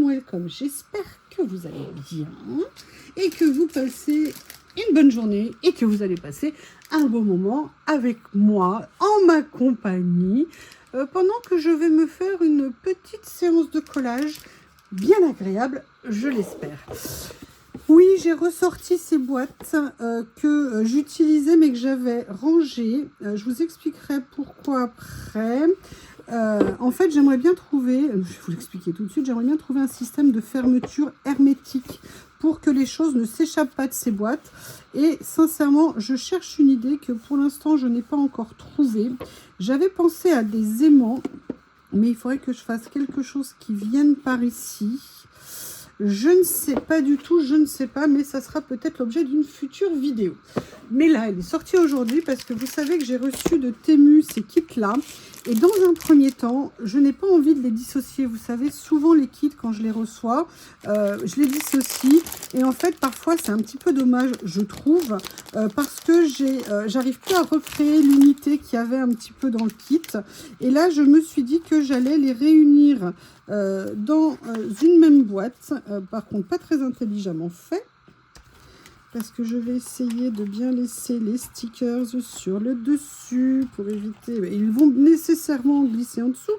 welcome, j'espère que vous allez bien et que vous passez une bonne journée et que vous allez passer un bon moment avec moi, en ma compagnie, pendant que je vais me faire une petite séance de collage bien agréable, je l'espère. Oui, j'ai ressorti ces boîtes que j'utilisais mais que j'avais rangées. Je vous expliquerai pourquoi après. En fait, j'aimerais bien trouver, je vais vous l'expliquer tout de suite, j'aimerais bien trouver un système de fermeture hermétique pour que les choses ne s'échappent pas de ces boîtes. Et sincèrement, je cherche une idée que pour l'instant, je n'ai pas encore trouvée. J'avais pensé à des aimants, mais il faudrait que je fasse quelque chose qui vienne par ici. Je ne sais pas du tout, je ne sais pas, mais ça sera peut-être l'objet d'une future vidéo. Mais là, elle est sortie aujourd'hui parce que vous savez que j'ai reçu de Temu ces kits-là. Et dans un premier temps, je n'ai pas envie de les dissocier. Vous savez, souvent les kits, quand je les reçois, je les dissocie. Et en fait, parfois, c'est un petit peu dommage, je trouve, parce que j'arrive plus à recréer l'unité qu'il y avait un petit peu dans le kit. Et là, je me suis dit que j'allais les réunir dans une même boîte, par contre pas très intelligemment fait, parce que je vais essayer de bien laisser les stickers sur le dessus pour éviter, ils vont nécessairement glisser en dessous,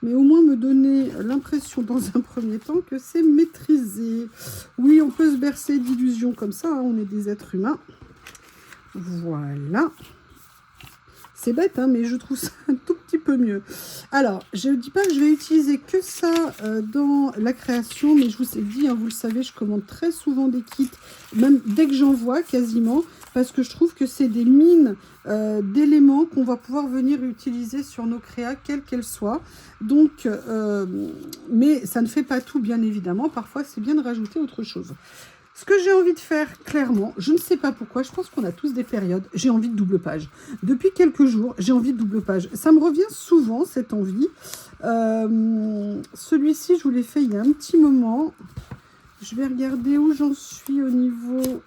mais au moins me donner l'impression dans un premier temps que c'est maîtrisé. Oui, on peut se bercer d'illusions comme ça, hein, on est des êtres humains. Voilà. C'est bête, hein, mais je trouve ça un tout petit peu mieux. Alors, je ne dis pas que je vais utiliser que ça dans la création, mais je vous ai dit, hein, vous le savez, je commande très souvent des kits, même dès que j'en vois quasiment, parce que je trouve que c'est des mines d'éléments qu'on va pouvoir venir utiliser sur nos créas, quelles qu'elles soient. Donc, mais ça ne fait pas tout, bien évidemment. Parfois, c'est bien de rajouter autre chose. Ce que j'ai envie de faire, clairement, je ne sais pas pourquoi, je pense qu'on a tous des périodes, j'ai envie de double page. Depuis quelques jours, j'ai envie de double page. Ça me revient souvent, cette envie. Celui-ci, je vous l'ai fait il y a un petit moment. Je vais regarder où j'en suis au niveau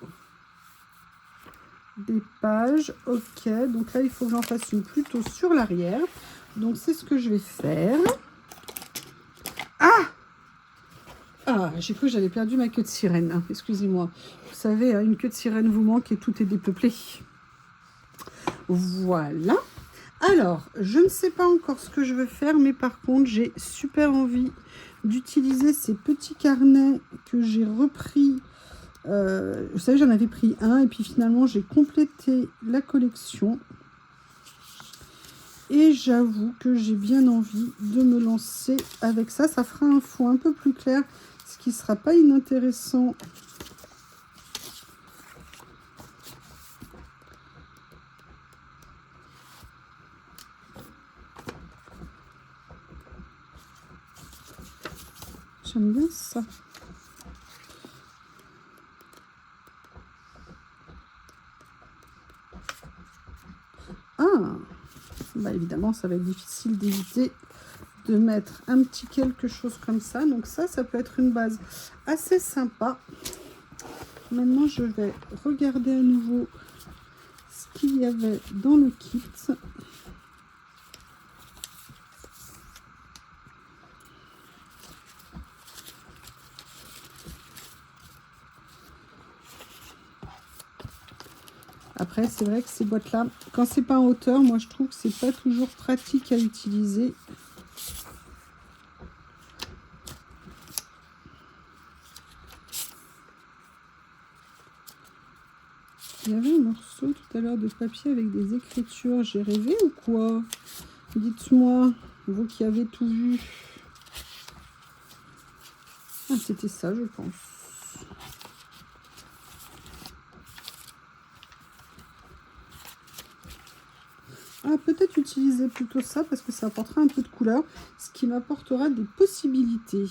des pages. Ok, donc là, il faut que j'en fasse une plutôt sur l'arrière. Donc, c'est ce que je vais faire. Ah, j'ai cru que j'avais perdu ma queue de sirène, hein. Excusez-moi. Vous savez, une queue de sirène vous manque et tout est dépeuplé. Voilà. Alors, je ne sais pas encore ce que je veux faire, mais par contre, j'ai super envie d'utiliser ces petits carnets que j'ai repris. Vous savez, j'en avais pris un et puis finalement, j'ai complété la collection. Et j'avoue que j'ai bien envie de me lancer avec ça. Ça fera un fond un peu plus clair, ce qui ne sera pas inintéressant. J'aime bien ça. Ah, bah évidemment, ça va être difficile d'éviter de mettre un petit quelque chose comme ça. Donc ça peut être une base assez sympa. Maintenant, je vais regarder à nouveau ce qu'il y avait dans le kit. Après, c'est vrai que ces boîtes-là, quand c'est pas en hauteur, moi je trouve que c'est pas toujours pratique à utiliser. Il y avait un morceau tout à l'heure de papier avec des écritures. J'ai rêvé ou quoi? Dites-moi, vous qui avez tout vu. Ah, c'était ça, je pense. Ah, peut-être utiliser plutôt ça parce que ça apportera un peu de couleur, ce qui m'apportera des possibilités.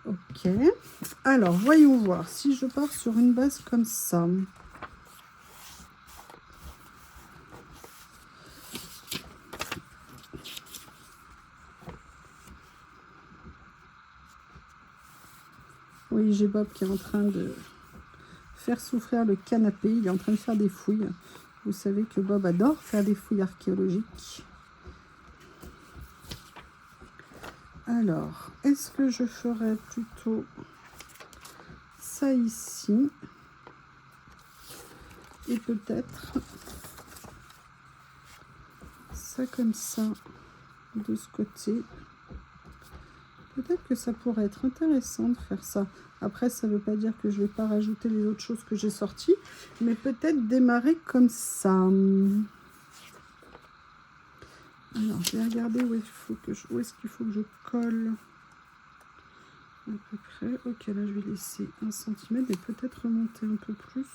Ok. Alors, voyons voir si je pars sur une base comme ça. Oui, j'ai Bob qui est en train de faire souffrir le canapé. Il est en train de faire des fouilles. Vous savez que Bob adore faire des fouilles archéologiques. Alors, est-ce que je ferais plutôt ça ici et peut-être ça comme ça de ce côté? Peut-être que ça pourrait être intéressant de faire ça. Après, ça ne veut pas dire que je ne vais pas rajouter les autres choses que j'ai sorties, mais peut-être démarrer comme ça. Alors, je vais regarder où est-ce qu'il faut que je colle à peu près. Ok, là, je vais laisser 1 cm et peut-être remonter un peu plus.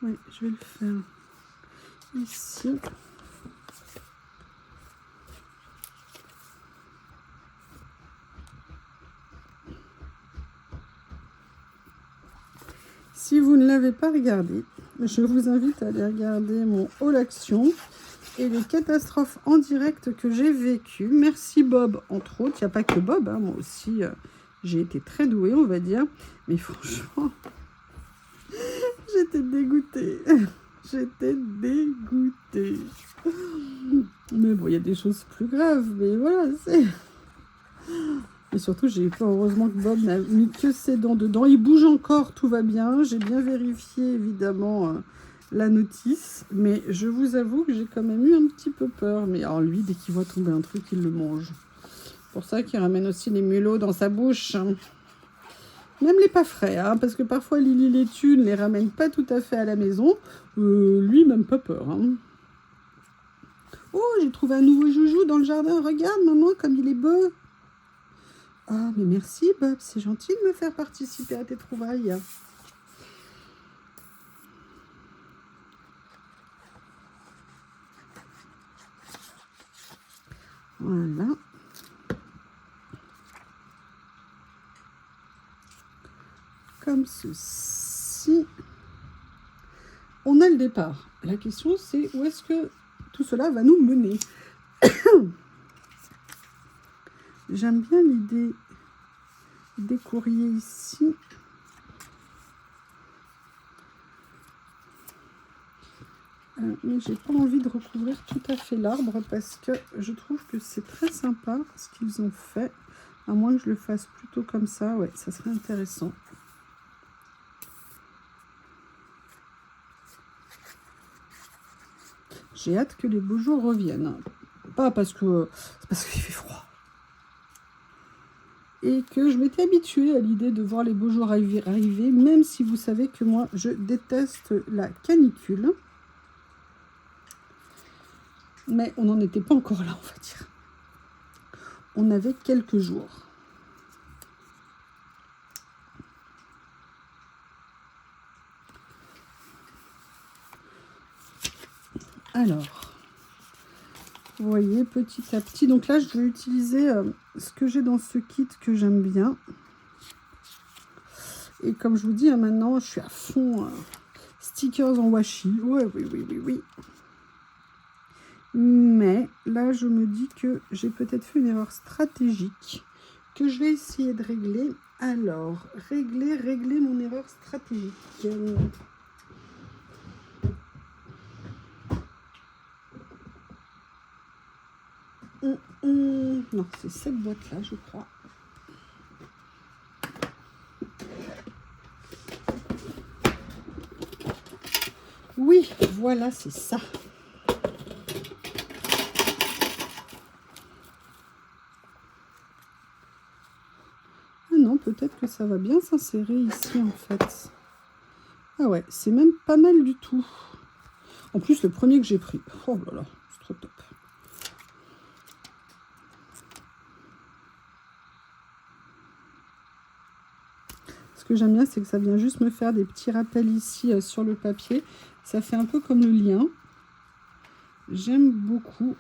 Oui, je vais le faire ici. Si vous ne l'avez pas regardé, je vous invite à aller regarder mon haul action et les catastrophes en direct que j'ai vécues. Merci Bob, entre autres. Il n'y a pas que Bob, hein, moi aussi, j'ai été très douée, on va dire. Mais franchement, j'étais dégoûtée. J'étais dégoûtée. Mais bon, il y a des choses plus graves, mais voilà, c'est... Et surtout, j'ai eu peur, heureusement que Bob n'a mis que ses dents dedans. Il bouge encore, tout va bien. J'ai bien vérifié, évidemment, la notice. Mais je vous avoue que j'ai quand même eu un petit peu peur. Mais alors lui, dès qu'il voit tomber un truc, il le mange. C'est pour ça qu'il ramène aussi les mulots dans sa bouche. Même les pas frais, hein, parce que parfois Lily les tue, ne les ramène pas tout à fait à la maison. Lui, même pas peur. Hein. Oh, j'ai trouvé un nouveau joujou dans le jardin. Regarde, maman, comme il est beau. Ah, mais merci Bob, c'est gentil de me faire participer à tes trouvailles. Voilà. Comme ceci. On a le départ. La question, c'est où est-ce que tout cela va nous mener. J'aime bien l'idée des courriers ici. Mais j'ai pas envie de recouvrir tout à fait l'arbre parce que je trouve que c'est très sympa ce qu'ils ont fait. À moins que je le fasse plutôt comme ça, ouais, ça serait intéressant. J'ai hâte que les beaux jours reviennent. Pas parce que c'est parce qu'il fait froid. Et que je m'étais habituée à l'idée de voir les beaux jours arriver, même si vous savez que moi, je déteste la canicule. Mais on n'en était pas encore là, on va dire. On avait quelques jours. Alors, vous voyez, petit à petit. Donc là, je vais utiliser ce que j'ai dans ce kit que j'aime bien. Et comme je vous dis, hein, maintenant, je suis à fond stickers en washi. Ouais, oui. Mais là, je me dis que j'ai peut-être fait une erreur stratégique que je vais essayer de régler. Alors, régler mon erreur stratégique. Non, c'est cette boîte-là, je crois. Oui, voilà, c'est ça. Ah non, peut-être que ça va bien s'insérer ici, en fait. Ah ouais, c'est même pas mal du tout. En plus, le premier que j'ai pris. Oh là là, c'est trop top. Ce que j'aime bien, c'est que ça vient juste me faire des petits rappels ici sur le papier. Ça fait un peu comme le lien. J'aime beaucoup.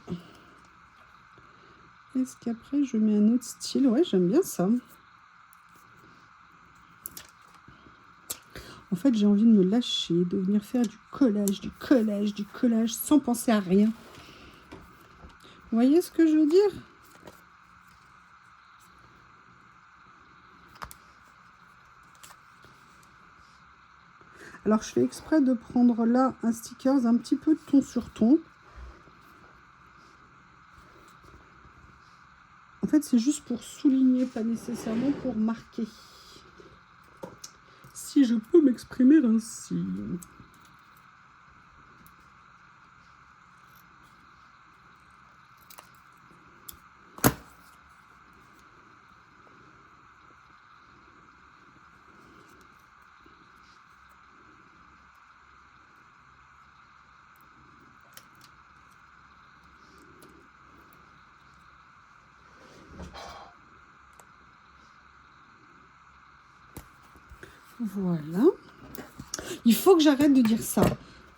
Est-ce qu'après, je mets un autre style? Ouais, j'aime bien ça. En fait, j'ai envie de me lâcher, de venir faire du collage, sans penser à rien. Vous voyez ce que je veux dire? Alors, je fais exprès de prendre là un sticker un petit peu ton sur ton. fait, c'est juste pour souligner, pas nécessairement pour marquer. Si je peux m'exprimer ainsi. Voilà. Il faut que j'arrête de dire ça.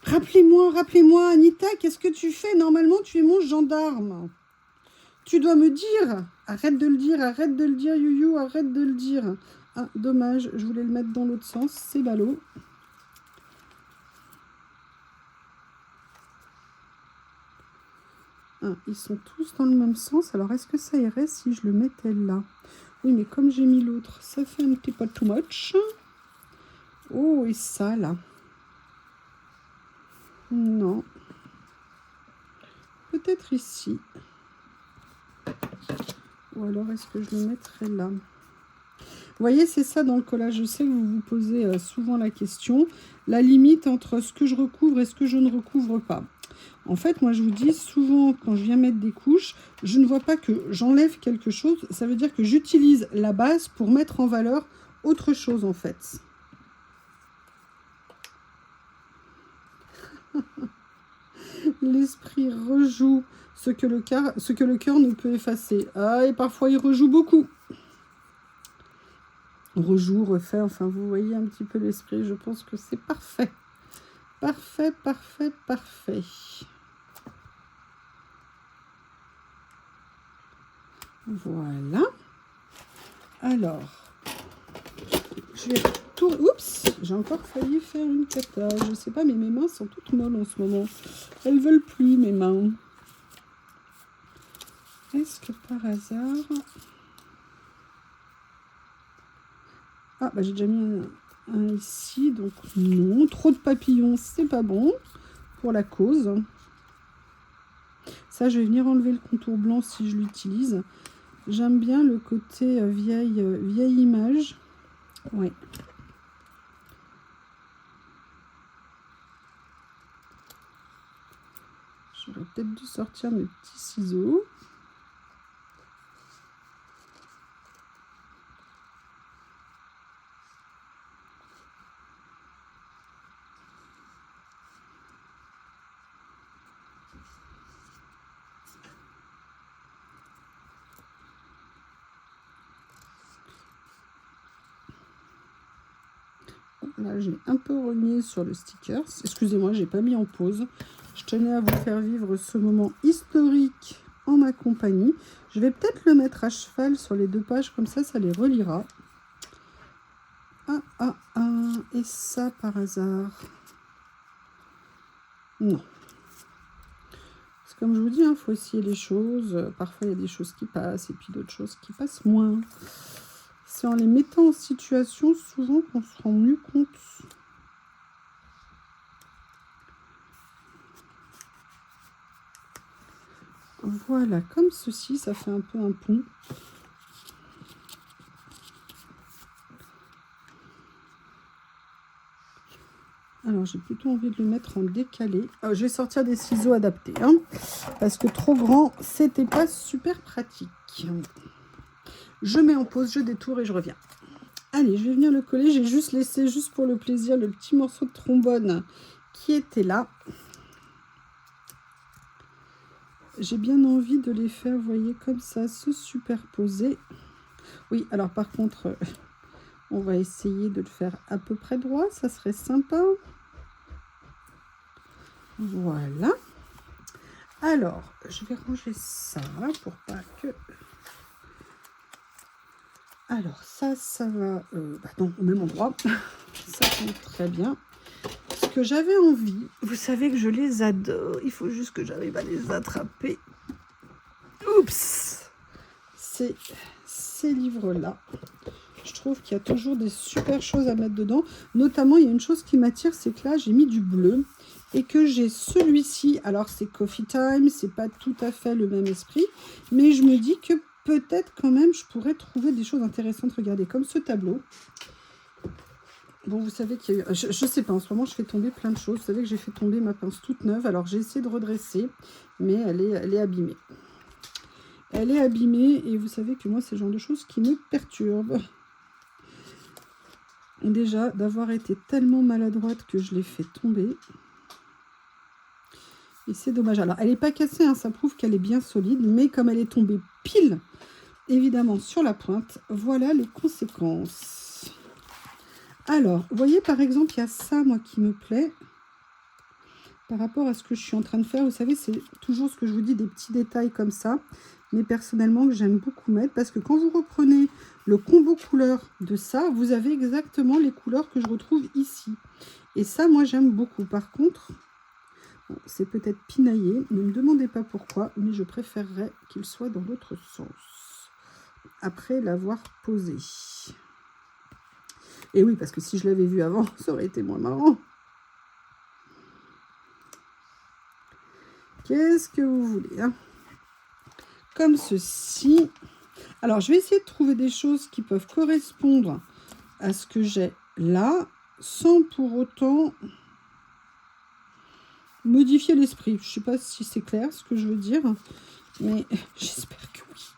Rappelez-moi, Anita, qu'est-ce que tu fais? Normalement, tu es mon gendarme. Tu dois me dire. Arrête de le dire, Youyou, arrête de le dire. Ah, dommage, je voulais le mettre dans l'autre sens, c'est ballot. Ah, ils sont tous dans le même sens, alors est-ce que ça irait si je le mettais là? Oui, mais comme j'ai mis l'autre, ça fait un petit peu too much. Oh, et ça, là. Non. Peut-être ici. Ou alors, est-ce que je le mettrais là? Vous voyez, c'est ça dans le collage. Je sais que vous vous posez souvent la question. La limite entre ce que je recouvre et ce que je ne recouvre pas. En fait, moi, je vous dis, souvent, quand je viens mettre des couches, je ne vois pas que j'enlève quelque chose. Ça veut dire que j'utilise la base pour mettre en valeur autre chose, en fait. L'esprit rejoue ce que le cœur ne peut effacer. Ah, et parfois, il rejoue beaucoup. Rejoue, refait, enfin, vous voyez un petit peu l'esprit. Je pense que c'est parfait. Parfait, parfait, parfait. Voilà. Alors, je vais tout... Oups, j'ai encore failli faire une cata. Je sais pas, mais mes mains sont toutes molles en ce moment. Elles veulent plus, mes mains. Est-ce que par hasard... Ah, bah j'ai déjà mis un ici, donc non. Trop de papillons, c'est pas bon pour la cause. Ça, je vais venir enlever le contour blanc si je l'utilise. J'aime bien le côté vieille image. Ouais. J'aurais peut-être dû sortir mes petits ciseaux. Là, j'ai un peu rogné sur le sticker. Excusez-moi, j'ai pas mis en pause. Je tenais à vous faire vivre ce moment historique en ma compagnie. Je vais peut-être le mettre à cheval sur les 2 pages, comme ça les relira. Et ça, par hasard? Non. Parce que comme je vous dis, il faut essayer les choses. Parfois, il y a des choses qui passent et puis d'autres choses qui passent moins. C'est en les mettant en situation, souvent, qu'on se rend mieux compte. Voilà, comme ceci, ça fait un peu un pont. Alors, j'ai plutôt envie de le mettre en décalé. Je vais sortir des ciseaux adaptés, hein, parce que trop grand, c'était pas super pratique. Je mets en pause, je détourne et je reviens. Allez, je vais venir le coller. J'ai juste laissé, juste pour le plaisir, le petit morceau de trombone qui était là. J'ai bien envie de les faire, vous voyez, comme ça, se superposer. Oui, alors par contre, on va essayer de le faire à peu près droit. Ça serait sympa. Voilà. Alors, je vais ranger ça pour pas que... Alors, ça va non, au même endroit. Ça tombe très bien. Ce que j'avais envie, vous savez que je les adore. Il faut juste que j'arrive à les attraper. Oups! C'est ces livres-là. Je trouve qu'il y a toujours des super choses à mettre dedans. Notamment, il y a une chose qui m'attire, c'est que là, j'ai mis du bleu. Et que j'ai celui-ci. Alors, c'est Coffee Time. C'est pas tout à fait le même esprit. Mais je me dis que peut-être quand même, je pourrais trouver des choses intéressantes. Regardez, comme ce tableau. Bon, vous savez qu'il y a eu... Je sais pas, en ce moment, je fais tomber plein de choses. Vous savez que j'ai fait tomber ma pince toute neuve. Alors, j'ai essayé de redresser, mais elle est abîmée. Elle est abîmée et vous savez que moi, c'est le genre de choses qui me perturbent. Déjà, d'avoir été tellement maladroite que je l'ai fait tomber. Et c'est dommage. Alors, elle n'est pas cassée, hein, ça prouve qu'elle est bien solide. Mais comme elle est tombée pile, évidemment, sur la pointe, voilà les conséquences. Alors, vous voyez, par exemple, il y a ça, moi, qui me plaît. Par rapport à ce que je suis en train de faire, vous savez, c'est toujours ce que je vous dis, des petits détails comme ça. Mais personnellement, que j'aime beaucoup mettre. Parce que quand vous reprenez le combo couleur de ça, vous avez exactement les couleurs que je retrouve ici. Et ça, moi, j'aime beaucoup. Par contre, bon, c'est peut-être pinaillé. Ne me demandez pas pourquoi, mais je préférerais qu'il soit dans l'autre sens. Après l'avoir posé. Et oui, parce que si je l'avais vu avant, ça aurait été moins marrant. Qu'est-ce que vous voulez, hein? Comme ceci. Alors, je vais essayer de trouver des choses qui peuvent correspondre à ce que j'ai là, sans pour autant modifier l'esprit. Je ne sais pas si c'est clair ce que je veux dire, mais j'espère que oui.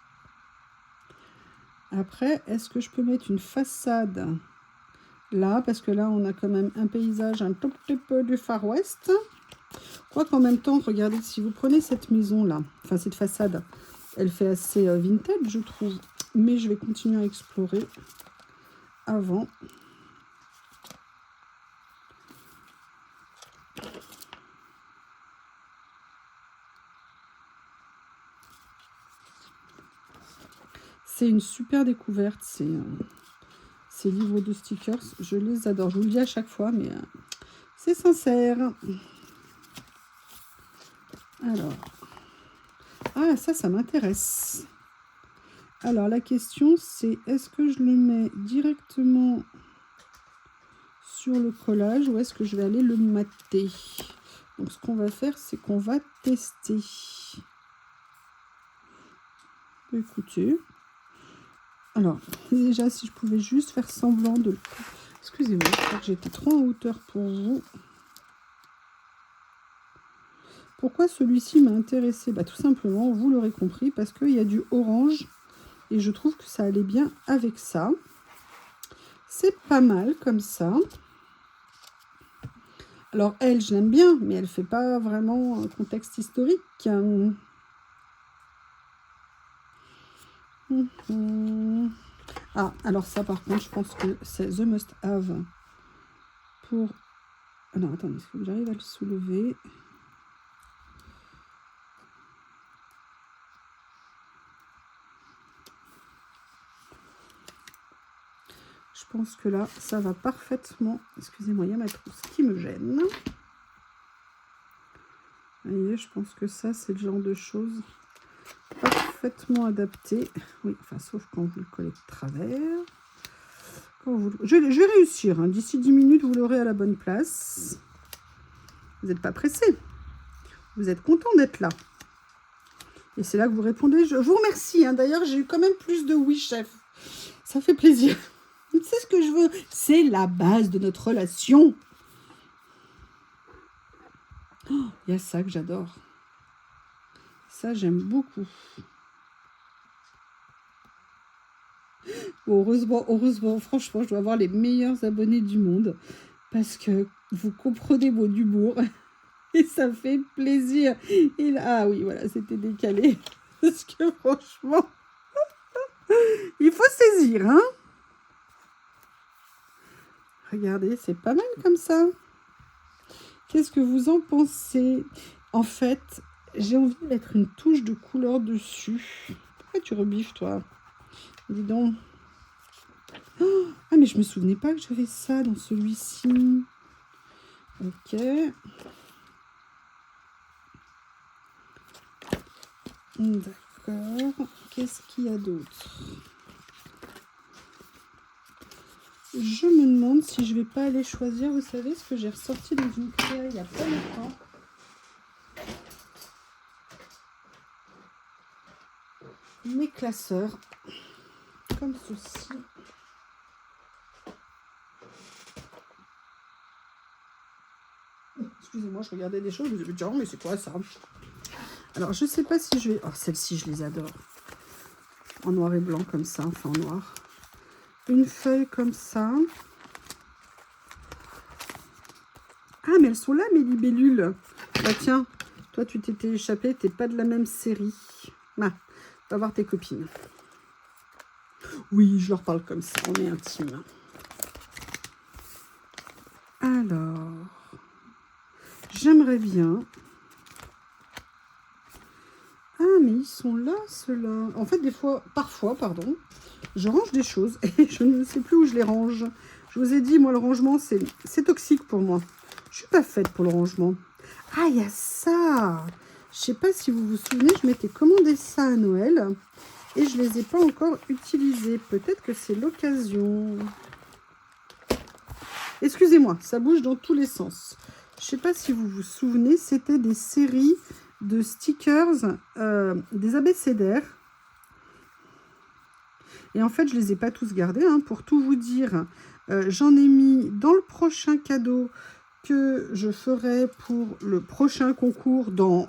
Après, est-ce que je peux mettre une façade là, parce que là, on a quand même un paysage un tout petit peu du Far West. Quoi qu'en même temps, regardez, si vous prenez cette maison-là, enfin cette façade, elle fait assez vintage, je trouve. Mais je vais continuer à explorer avant. C'est une super découverte, ces livres de stickers. Je les adore. Je vous le dis à chaque fois, mais c'est sincère. Alors, ah, ça m'intéresse. Alors, la question, c'est est-ce que je le mets directement sur le collage ou est-ce que je vais aller le mater? Donc, ce qu'on va faire, c'est qu'on va tester. Écoutez. Alors, déjà, si je pouvais juste faire semblant de... Excusez-moi, je crois que j'étais trop en hauteur pour vous. Pourquoi celui-ci m'a intéressé? Bah, tout simplement, vous l'aurez compris, parce qu'il y a du orange. Et je trouve que ça allait bien avec ça. C'est pas mal comme ça. Alors, elle, je l'aime bien, mais elle ne fait pas vraiment un contexte historique. Ah, alors ça, par contre, je pense que c'est The Must Have pour... Alors, attendez, il faut que j'arrive à le soulever. Je pense que là, ça va parfaitement. Excusez-moi, il y a ma trousse qui me gêne. Vous voyez, je pense que ça, c'est le genre de choses parfaitement adaptées. Oui, enfin, sauf quand vous le collez de travers. Quand vous... je vais réussir. Hein. D'ici 10 minutes, vous l'aurez à la bonne place. Vous n'êtes pas pressé. Vous êtes content d'être là. Et c'est là que vous répondez. Je vous remercie. Hein. D'ailleurs, j'ai eu quand même plus de oui, chef. Ça fait plaisir. C'est ce que je veux. C'est la base de notre relation. Oh, il y a ça que j'adore. Ça, j'aime beaucoup. Bon, heureusement, franchement, je dois avoir les meilleurs abonnés du monde. Parce que vous comprenez mon humour. Et ça fait plaisir. Et là, ah oui, voilà, c'était décalé. Parce que franchement, il faut saisir, hein. Regardez, c'est pas mal comme ça. Qu'est-ce que vous en pensez? En fait, j'ai envie de mettre une touche de couleur dessus. Pourquoi tu rebiffes, toi? Dis donc. Oh, ah, mais je me souvenais pas que j'avais ça dans celui-ci. Ok. D'accord. Qu'est-ce qu'il y a d'autre? Je me demande si je vais pas aller choisir, vous savez, ce que j'ai ressorti dans une créa il y a pas longtemps. mes classeurs, comme ceci. Excusez-moi, je regardais des choses, je me disais, oh, mais c'est quoi ça? Alors, je sais pas si je vais... Oh, celles-ci, je les adore. En noir et blanc, comme ça, enfin en noir. Une feuille comme ça. Ah, mais elles sont là, mes libellules. Bah tiens, toi, tu t'étais échappé, t'es pas de la même série. Ah, va voir tes copines. Oui, je leur parle comme ça, on est intime. Alors, j'aimerais bien... Ah, mais ils sont là, ceux-là. En fait, des fois, parfois, pardon, je range des choses et je ne sais plus où je les range. Je vous ai dit, moi, le rangement, c'est toxique pour moi. Je suis pas faite pour le rangement. Ah, il y a ça. Je sais pas si vous vous souvenez, je m'étais commandé ça à Noël et je les ai pas encore utilisés. Peut-être que c'est l'occasion. Excusez-moi, ça bouge dans tous les sens. Je sais pas si vous vous souvenez, c'était des séries de stickers, des abécédaires. Et en fait, je les ai pas tous gardés, hein, pour tout vous dire. J'en ai mis dans le prochain cadeau que je ferai pour le prochain concours dans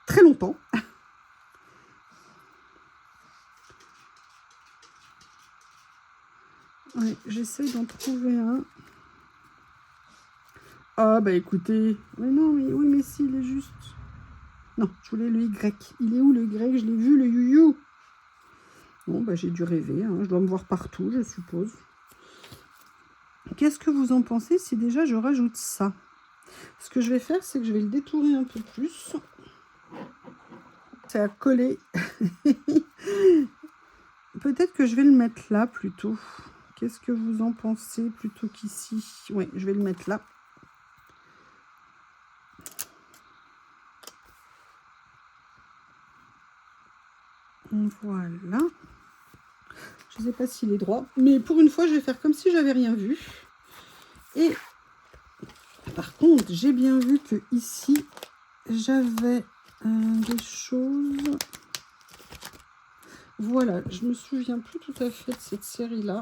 très longtemps. Ouais, j'essaye d'en trouver un. Ah bah écoutez, mais non, mais oui, mais si, il est juste... Non, je voulais le Y. Il est où le Y? Je l'ai vu, le you-you. Bon, bah j'ai dû rêver, hein. Je dois me voir partout, je suppose. Qu'est-ce que vous en pensez si déjà je rajoute ça? Ce que je vais faire, c'est que je vais le détourer un peu plus. Ça a collé. Peut-être que je vais le mettre là plutôt. Qu'est-ce que vous en pensez plutôt qu'ici? Oui, je vais le mettre là. Voilà. Je ne sais pas s'il est droit, mais pour une fois, je vais faire comme si j'avais rien vu. Et par contre, j'ai bien vu que ici, j'avais des choses. Voilà, je me souviens plus tout à fait de cette série-là.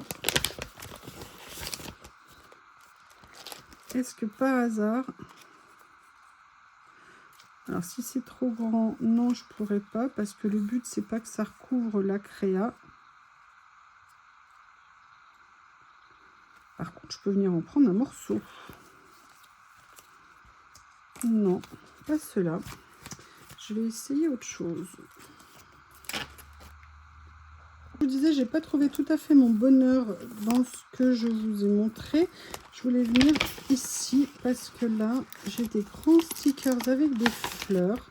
Est-ce que par hasard... Alors, si c'est trop grand, non, je pourrais pas, parce que le but, c'est pas que ça recouvre la créa. Par contre, je peux venir en prendre un morceau. Non, pas cela. Je vais essayer autre chose. Je vous disais, j'ai pas trouvé tout à fait mon bonheur dans ce que je vous ai montré. Je voulais venir ici parce que là, j'ai des grands stickers avec des fleurs.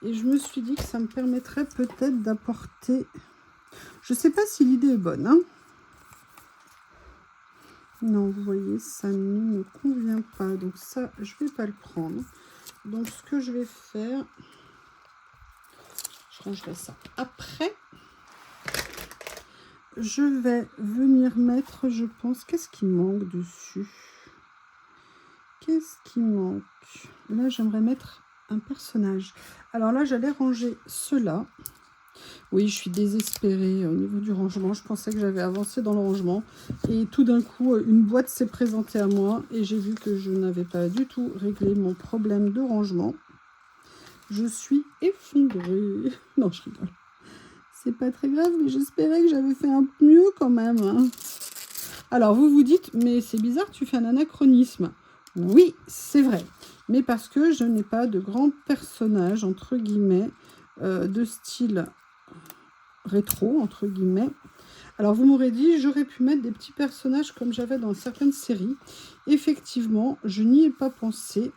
Et je me suis dit que ça me permettrait peut-être d'apporter... Je sais pas si l'idée est bonne, hein. Non, vous voyez, ça ne me convient pas. Donc ça, je vais pas le prendre. Donc ce que je vais faire... Je rangerai ça après. Je vais venir mettre, je pense... Qu'est-ce qui manque dessus? Qu'est-ce qui manque? Là, j'aimerais mettre un personnage. Alors là, j'allais ranger cela. Oui, je suis désespérée au niveau du rangement. Je pensais que j'avais avancé dans le rangement. Et tout d'un coup, une boîte s'est présentée à moi. Et j'ai vu que je n'avais pas du tout réglé mon problème de rangement. Je suis effondrée. Non, je rigole. C'est pas très grave, mais j'espérais que j'avais fait un peu mieux quand même, hein. Alors, vous vous dites, mais c'est bizarre, tu fais un anachronisme. Oui, c'est vrai. Mais parce que je n'ai pas de grands personnages, entre guillemets, de style rétro, entre guillemets. Alors, vous m'aurez dit, j'aurais pu mettre des petits personnages comme j'avais dans certaines séries. Effectivement, je n'y ai pas pensé.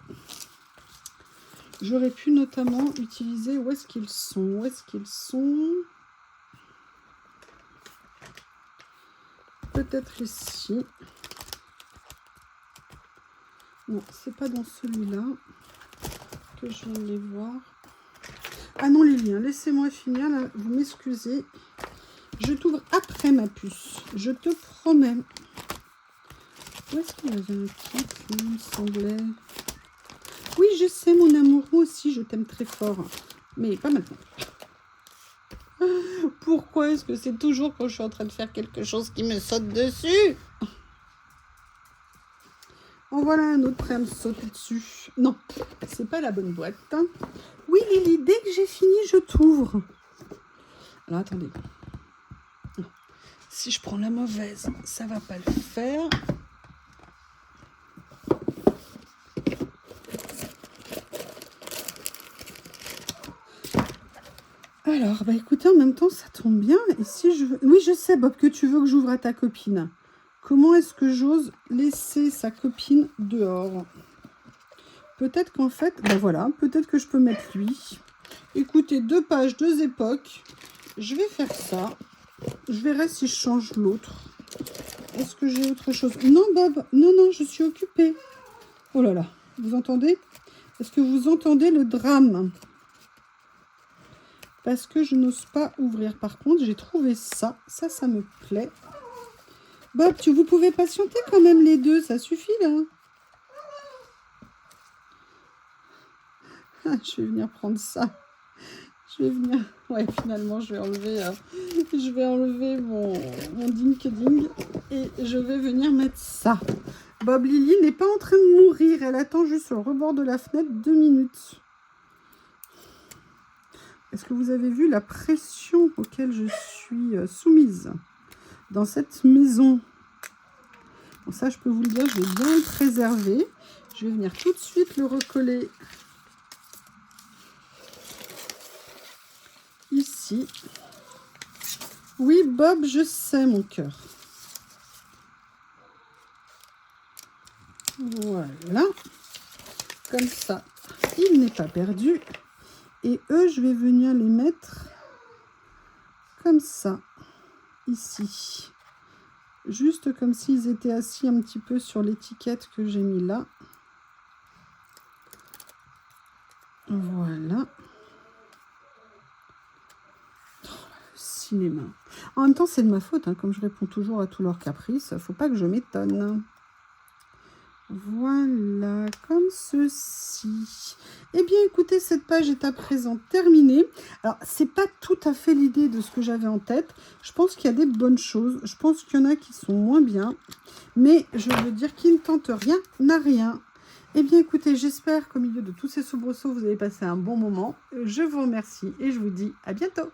J'aurais pu notamment utiliser... Où est-ce qu'ils sont? Où est-ce qu'ils sont? Peut-être ici. Non, c'est pas dans celui-là que je viens de les voir. Ah non, les liens, laissez-moi finir, là, vous m'excusez. Je t'ouvre après ma puce, je te promets. Où est-ce qu'il y avait un truc, il me semblait? Oui, je sais, mon amour, moi aussi, je t'aime très fort. Mais pas maintenant. pourquoi est-ce que c'est toujours quand je suis en train de faire quelque chose qui me saute dessus? En voilà un autre prêt à me sauter dessus. Non, c'est pas la bonne boîte. Oui, Lily, dès que j'ai fini, je t'ouvre. Alors, attendez. Si je prends la mauvaise, ça va pas le faire. Alors, bah écoutez, en même temps, ça tombe bien. Et si je veux... Oui, je sais, Bob, que tu veux que j'ouvre à ta copine. Comment est-ce que j'ose laisser sa copine dehors? Peut-être qu'en fait, ben voilà, peut-être que je peux mettre lui. Écoutez, 2 pages, 2 époques. Je vais faire ça. Je verrai si je change l'autre. Est-ce que j'ai autre chose? Non, Bob, non, non, je suis occupée. Oh là là, vous entendez? Est-ce que vous entendez le drame? Parce que je n'ose pas ouvrir. Par contre, j'ai trouvé ça. Ça me plaît. Bob, vous pouvez patienter quand même les deux. Ça suffit, là. Ah, je vais venir prendre ça. Je vais venir... Ouais, finalement, je vais enlever mon ding et je vais venir mettre ça. Bob, Lily n'est pas en train de mourir. Elle attend juste sur le rebord de la fenêtre 2 minutes. Est-ce que vous avez vu la pression auquel je suis soumise dans cette maison? Bon, ça, je peux vous le dire, je vais bien le préserver. Je vais venir tout de suite le recoller ici. Oui, Bob, je sais, mon cœur. Voilà. Comme ça, il n'est pas perdu. Et eux, je vais venir les mettre comme ça, ici. Juste comme s'ils étaient assis un petit peu sur l'étiquette que j'ai mis là. Voilà. Oh, le cinéma. En même temps, c'est de ma faute, hein, comme je réponds toujours à tous leurs caprices. Il ne faut pas que je m'étonne. Voilà, comme ceci. Eh bien, écoutez, cette page est à présent terminée. Alors, c'est pas tout à fait l'idée de ce que j'avais en tête. Je pense qu'il y a des bonnes choses. Je pense qu'il y en a qui sont moins bien. Mais je veux dire, qui ne tente rien n'a rien. Eh bien, écoutez, j'espère qu'au milieu de tous ces soubresauts, vous avez passé un bon moment. Je vous remercie et je vous dis à bientôt.